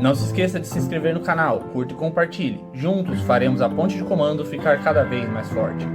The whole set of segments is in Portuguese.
Não se esqueça de se inscrever no canal, curta e compartilhe. Juntos faremos a ponte de comando ficar cada vez mais forte.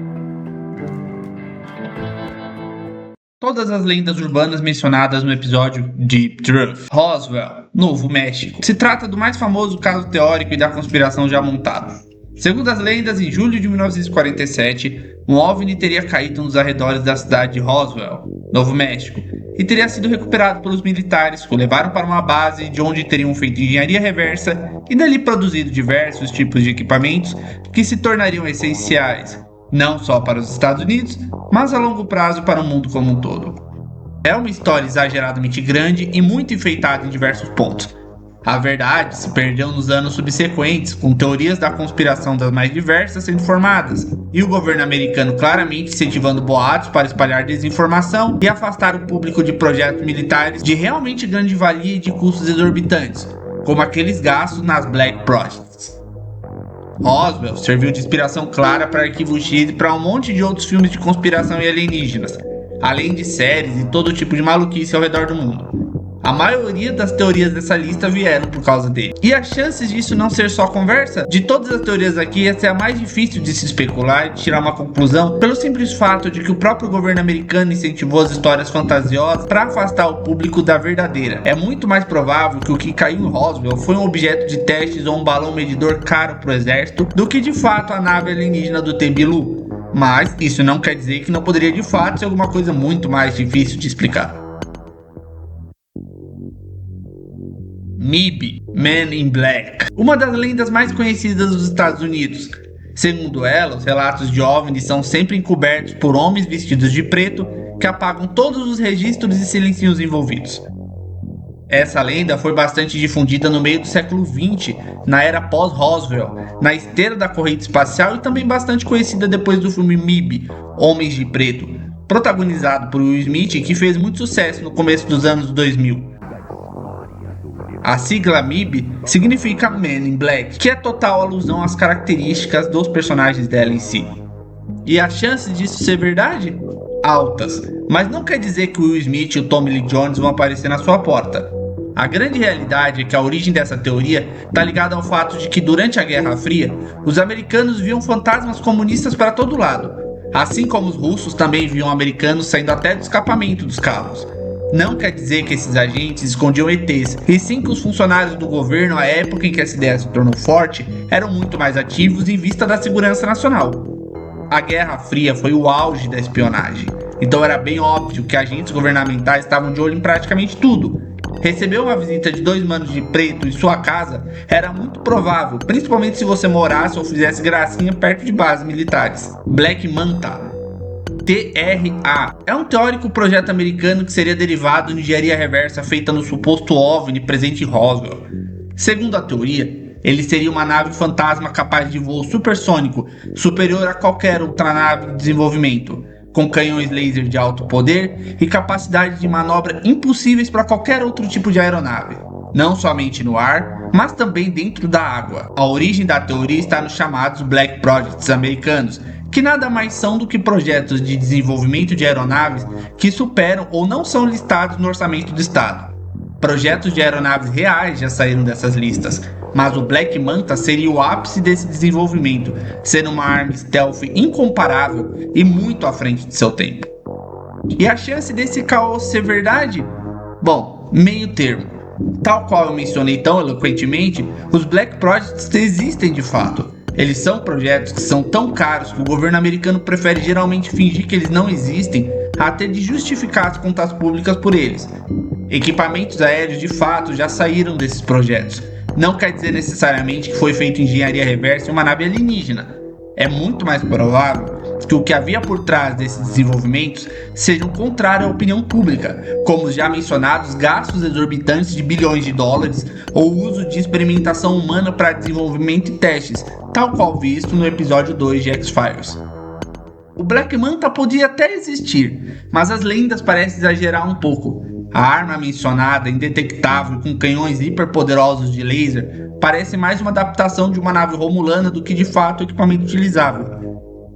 Todas as lendas urbanas mencionadas no episódio Deep Truth. Roswell, Novo México. Se trata do mais famoso caso teórico e da conspiração já montado. Segundo as lendas, em julho de 1947, um OVNI teria caído nos arredores da cidade de Roswell, Novo México, e teria sido recuperado pelos militares, que o levaram para uma base de onde teriam feito engenharia reversa e dali produzido diversos tipos de equipamentos que se tornariam essenciais, não só para os Estados Unidos, mas a longo prazo para o mundo como um todo. É uma história exageradamente grande e muito enfeitada em diversos pontos. A verdade se perdeu nos anos subsequentes, com teorias da conspiração das mais diversas sendo formadas, e o governo americano claramente incentivando boatos para espalhar desinformação e afastar o público de projetos militares de realmente grande valia e de custos exorbitantes, como aqueles gastos nas Black Projects. Roswell serviu de inspiração clara para Arquivo X e para um monte de outros filmes de conspiração e alienígenas, além de séries e todo tipo de maluquice ao redor do mundo. A maioria das teorias dessa lista vieram por causa dele. E as chances disso não ser só conversa? De todas as teorias aqui, essa é a mais difícil de se especular e de tirar uma conclusão, pelo simples fato de que o próprio governo americano incentivou as histórias fantasiosas para afastar o público da verdadeira. É muito mais provável que o que caiu em Roswell foi um objeto de testes ou um balão medidor caro para o exército do que de fato a nave alienígena do Tebilu. Mas isso não quer dizer que não poderia de fato ser alguma coisa muito mais difícil de explicar. MIB, Man in Black, uma das lendas mais conhecidas dos Estados Unidos. Segundo ela, os relatos de OVNIs são sempre encobertos por homens vestidos de preto que apagam todos os registros e silenciam os envolvidos. Essa lenda foi bastante difundida no meio do século XX, na era pós-Roswell, na esteira da corrida espacial e também bastante conhecida depois do filme MIB, Homens de Preto, protagonizado por Will Smith, que fez muito sucesso no começo dos anos 2000. A sigla MIB significa Man in Black, que é total alusão às características dos personagens dela em si. E as chances disso ser verdade? Altas, mas não quer dizer que o Will Smith e o Tommy Lee Jones vão aparecer na sua porta. A grande realidade é que a origem dessa teoria está ligada ao fato de que durante a Guerra Fria, os americanos viam fantasmas comunistas para todo lado, assim como os russos também viam americanos saindo até do escapamento dos carros. Não quer dizer que esses agentes escondiam ETs, e sim que os funcionários do governo, à época em que essa ideia se tornou forte, eram muito mais ativos em vista da segurança nacional. A Guerra Fria foi o auge da espionagem, então era bem óbvio que agentes governamentais estavam de olho em praticamente tudo. Receber uma visita de 2 manos de preto em sua casa era muito provável, principalmente se você morasse ou fizesse gracinha perto de bases militares. Black Manta, TRA, é um teórico projeto americano que seria derivado de engenharia reversa feita no suposto OVNI presente em Roswell. Segundo a teoria, ele seria uma nave fantasma capaz de voo supersônico, superior a qualquer outra nave de desenvolvimento, com canhões laser de alto poder e capacidade de manobra impossíveis para qualquer outro tipo de aeronave, não somente no ar, mas também dentro da água. A origem da teoria está nos chamados Black Projects americanos, que nada mais são do que projetos de desenvolvimento de aeronaves que superam ou não são listados no orçamento do Estado. Projetos de aeronaves reais já saíram dessas listas, mas o Black Manta seria o ápice desse desenvolvimento, sendo uma arma stealth incomparável e muito à frente de seu tempo. E a chance desse caos ser verdade? Bom, meio termo. Tal qual eu mencionei tão eloquentemente, os Black Projects existem de fato. Eles são projetos que são tão caros que o governo americano prefere geralmente fingir que eles não existem até de justificar as contas públicas por eles. Equipamentos aéreos de fato já saíram desses projetos. Não quer dizer necessariamente que foi feito engenharia reversa em uma nave alienígena. É muito mais provável que o que havia por trás desses desenvolvimentos seja o contrário à opinião pública, como os já mencionados gastos exorbitantes de bilhões de dólares ou o uso de experimentação humana para desenvolvimento e testes, tal qual visto no episódio 2 de X-Files. O Black Manta podia até existir, mas as lendas parecem exagerar um pouco. A arma mencionada, indetectável com canhões hiperpoderosos de laser, parece mais uma adaptação de uma nave romulana do que de fato o equipamento utilizável.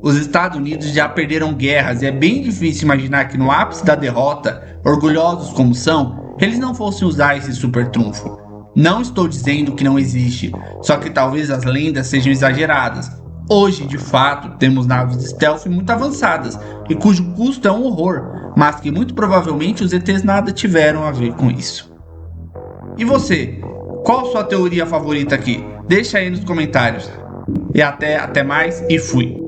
Os Estados Unidos já perderam guerras e é bem difícil imaginar que no ápice da derrota, orgulhosos como são, eles não fossem usar esse super trunfo. Não estou dizendo que não existe, só que talvez as lendas sejam exageradas. Hoje, de fato, temos naves stealth muito avançadas e cujo custo é um horror, mas que muito provavelmente os ETs nada tiveram a ver com isso. E você? Qual sua teoria favorita aqui? Deixa aí nos comentários. E até mais e fui.